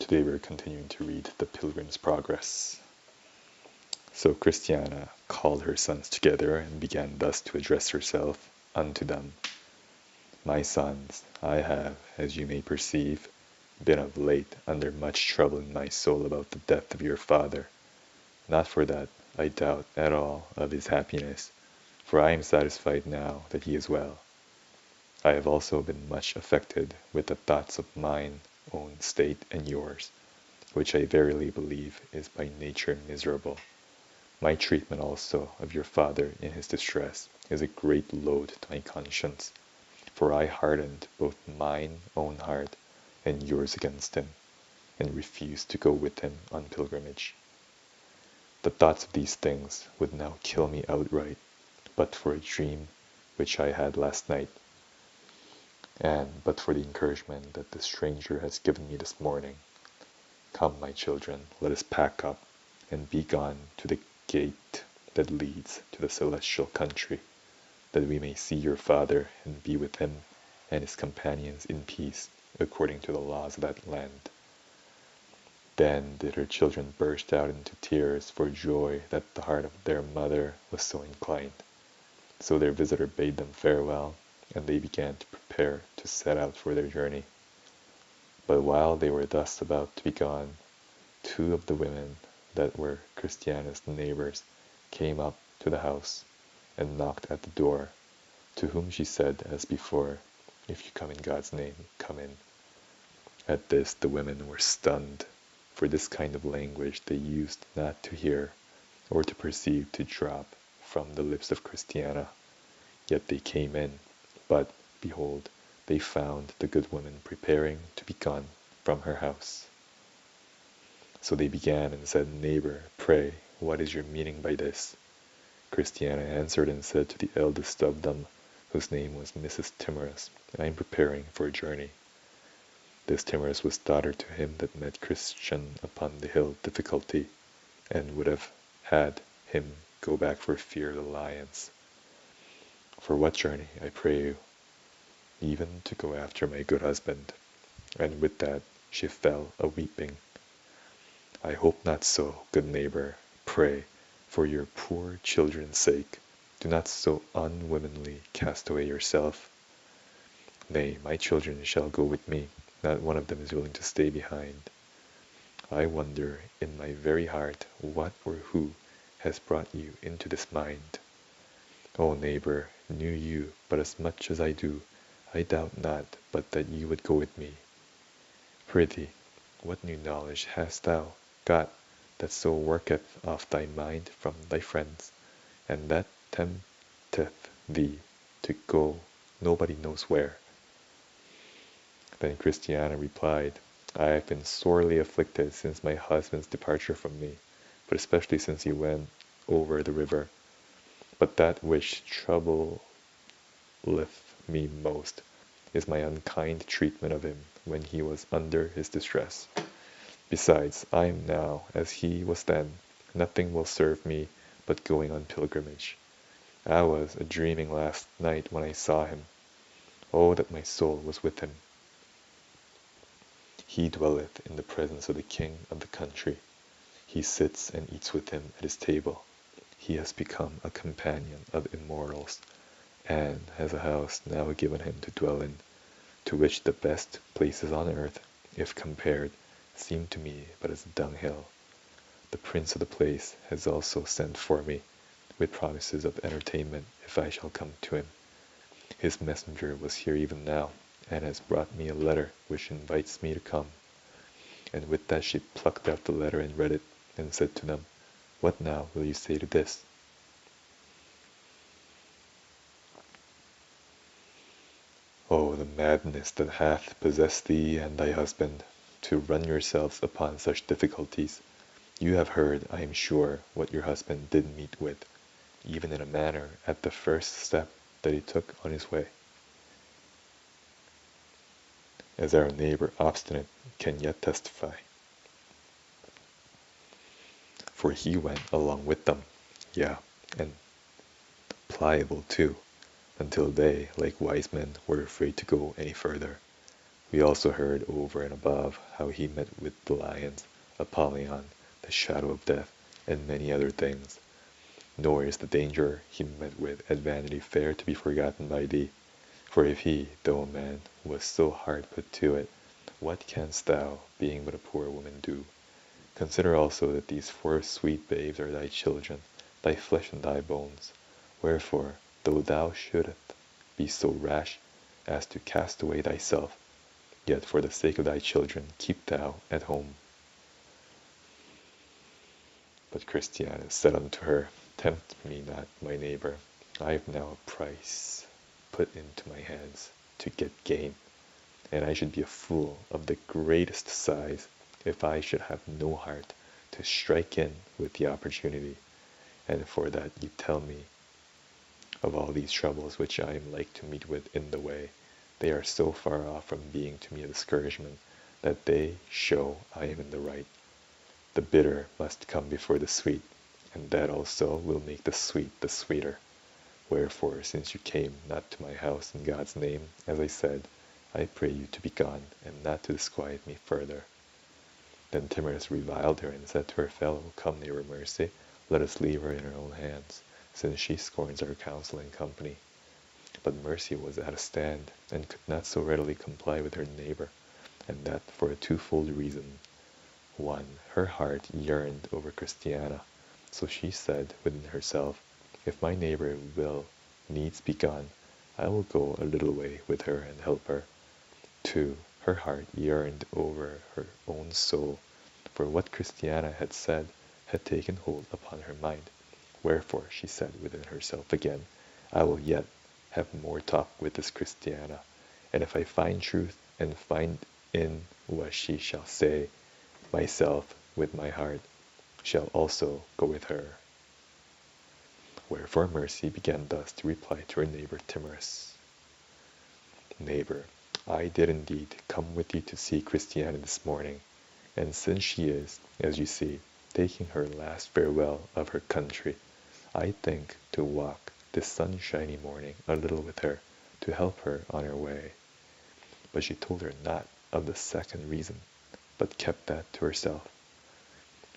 today we're continuing to read The Pilgrim's Progress. So Christiana called her sons together and began thus to address herself unto them. My sons, I have, as you may perceive, been of late under much trouble in my soul about the death of your father. Not for that I doubt at all of his happiness, for I am satisfied now that he is well. I have also been much affected with the thoughts of mine own state and yours, which I verily believe is by nature miserable. My treatment also of your father in his distress is a great load to my conscience, for I hardened both mine own heart and yours against him, and refused to go with him on pilgrimage. The thoughts of these things would now kill me outright, but for a dream which I had last night, and but for the encouragement that the stranger has given me this morning. Come, my children, let us pack up, and be gone to the gate that leads to the celestial country, that we may see your father and be with him and his companions in peace, according to the laws of that land. Then did her children burst out into tears for joy that the heart of their mother was so inclined. So their visitor bade them farewell, and they began to prepare to set out for their journey. But while they were thus about to be gone, two of the women that were Christiana's neighbors came up to the house and knocked at the door, to whom she said as before, If you come in God's name, come in. At this the women were stunned, for this kind of language they used not to hear or to perceive to drop from the lips of Christiana. Yet they came in, but, behold, they found the good woman preparing to be gone from her house. So they began and said, Neighbor, pray, what is your meaning by this? Christiana answered and said to the eldest of them, whose name was Mrs. Timorous, I am preparing for a journey. This Timorous was daughter to him that met Christian upon the hill Difficulty, and would have had him go back for fear of the lions. For what journey, I pray you? Even to go after my good husband. And with that she fell a-weeping. I hope not so, good neighbor. Pray, for your poor children's sake, do not so unwomanly cast away yourself. Nay, my children shall go with me. Not one of them is willing to stay behind. I wonder in my very heart what or who has brought you into this mind. O neighbor, knew you but as much as I do, I doubt not but that you would go with me. Prithee, what new knowledge hast thou got that so worketh off thy mind from thy friends, and that tempteth thee to go nobody knows where? Then Christiana replied, I have been sorely afflicted since my husband's departure from me, but especially since he went over the river. But that which troubleth me most is my unkind treatment of him when he was under his distress. Besides, I am now as he was then. Nothing will serve me but going on pilgrimage. I was a-dreaming last night when I saw him. Oh, that my soul was with him. He dwelleth in the presence of the king of the country. He sits and eats with him at his table. He has become a companion of immortals, and has a house now given him to dwell in, to which the best places on earth, if compared, seem to me but as a dunghill. The prince of the place has also sent for me, with promises of entertainment if I shall come to him. His messenger was here even now, and has brought me a letter which invites me to come. And with that she plucked out the letter and read it, and said to them, What now will you say to this? Oh, the madness that hath possessed thee and thy husband, to run yourselves upon such difficulties. You have heard, I am sure, what your husband did meet with, even in a manner, at the first step that he took on his way. As our neighbor Obstinate can yet testify. For he went along with them, and Pliable too, until they, like wise men, were afraid to go any further. We also heard over and above how he met with the lions, Apollyon, the shadow of death, and many other things. Nor is the danger he met with at Vanity Fair to be forgotten by thee. For if he, though a man, was so hard put to it, what canst thou, being but a poor woman, do? Consider also that these 4 sweet babes are thy children, thy flesh and thy bones. Wherefore, though thou shouldst be so rash as to cast away thyself, yet for the sake of thy children keep thou at home. But Christiana said unto her, Tempt me not, my neighbor. I have now a price put into my hands to get gain, and I should be a fool of the greatest size if I should have no heart to strike in with the opportunity. And for that you tell me of all these troubles which I am like to meet with in the way, they are so far off from being to me a discouragement, that they show I am in the right. The bitter must come before the sweet, and that also will make the sweet the sweeter. Wherefore, since you came not to my house in God's name, as I said, I pray you to be gone, and not to disquiet me further. Then Timorous reviled her, and said to her fellow, Come, neighbor Mercy, let us leave her in her own hands, since she scorns our counsel and company. But Mercy was at a stand, and could not so readily comply with her neighbor, and that for a twofold reason. One, her heart yearned over Christiana, so she said within herself, If my neighbor will needs be gone, I will go a little way with her and help her. 2. Her heart yearned over her own soul, for what Christiana had said had taken hold upon her mind. Wherefore she said within herself again, I will yet have more talk with this Christiana, and if I find truth and find in what she shall say, myself with my heart shall also go with her. Wherefore Mercy began thus to reply to her neighbor Timorous. Neighbor, I did indeed come with you to see Christiana this morning, and since she is, as you see, taking her last farewell of her country, I think to walk this sunshiny morning a little with her, to help her on her way. But she told her not of the second reason, but kept that to herself.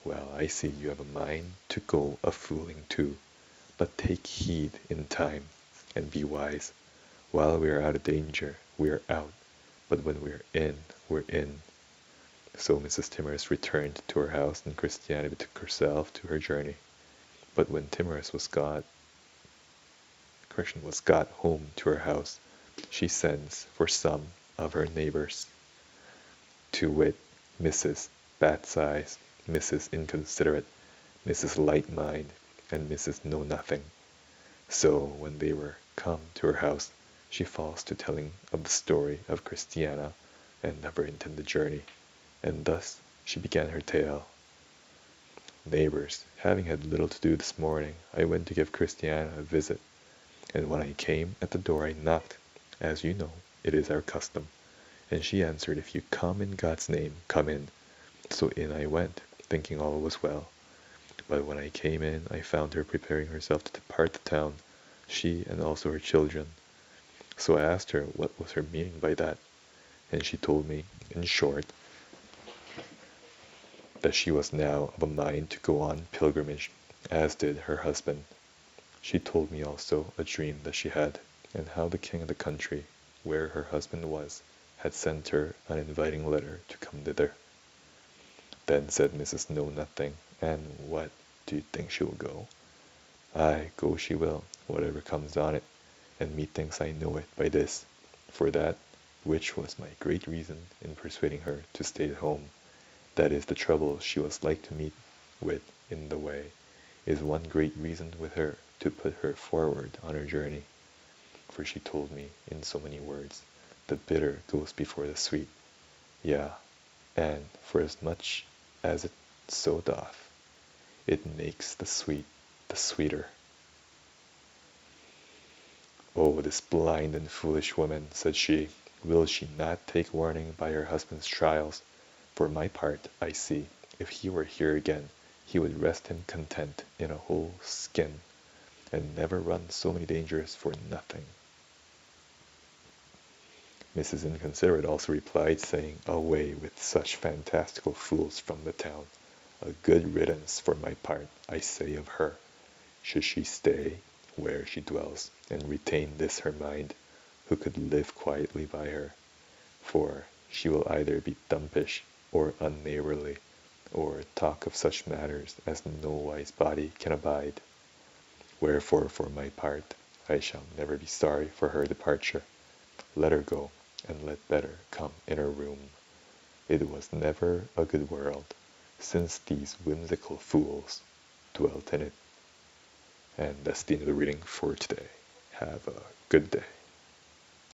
Well, I see you have a mind to go a-fooling too, but take heed in time, and be wise. While we are out of danger, we are out, but when we are in, we're in. So Mrs. Timorous returned to her house, and Christiana betook herself to her journey. But when Timorous was got home to her house, she sends for some of her neighbors, to wit, Mrs. Bat's Eyes, Mrs. Inconsiderate, Mrs. Light Mind, and Mrs. Know Nothing. So when they were come to her house, she falls to telling of the story of Christiana and of her intended journey, and thus she began her tale. Neighbors, having had little to do this morning, I went to give Christiana a visit, and when I came at the door I knocked, as you know, it is our custom, and she answered, If you come in God's name, come in. So in I went, thinking all was well. But when I came in, I found her preparing herself to depart the town, she and also her children. So I asked her what was her meaning by that, and she told me, in short, that she was now of a mind to go on pilgrimage, as did her husband. She told me also a dream that she had, and how the king of the country, where her husband was, had sent her an inviting letter to come thither. Then said Mrs. Know Nothing, And what, do you think she will go? Aye, go she will, whatever comes on it, and methinks I know it by this, for that which was my great reason in persuading her to stay at home, that is the trouble she was like to meet with in the way, is one great reason with her to put her forward on her journey. For she told me in so many words, the bitter goes before the sweet. Yea, and for as much as it so doth, it makes the sweet the sweeter. Oh, this blind and foolish woman, said she, will she not take warning by her husband's trials? For my part, I see, if he were here again, he would rest him content in a whole skin, and never run so many dangers for nothing. Mrs. Inconsiderate also replied, saying, "Away with such fantastical fools from the town. A good riddance for my part, I say of her. Should she stay where she dwells, and retain this her mind, who could live quietly by her? For she will either be dumpish or unneighbourly, or talk of such matters as no wise body can abide. Wherefore, for my part, I shall never be sorry for her departure. Let her go, and let better come in her room. It was never a good world, since these whimsical fools dwelt in it." And that's the end of the reading for today. Have a good day.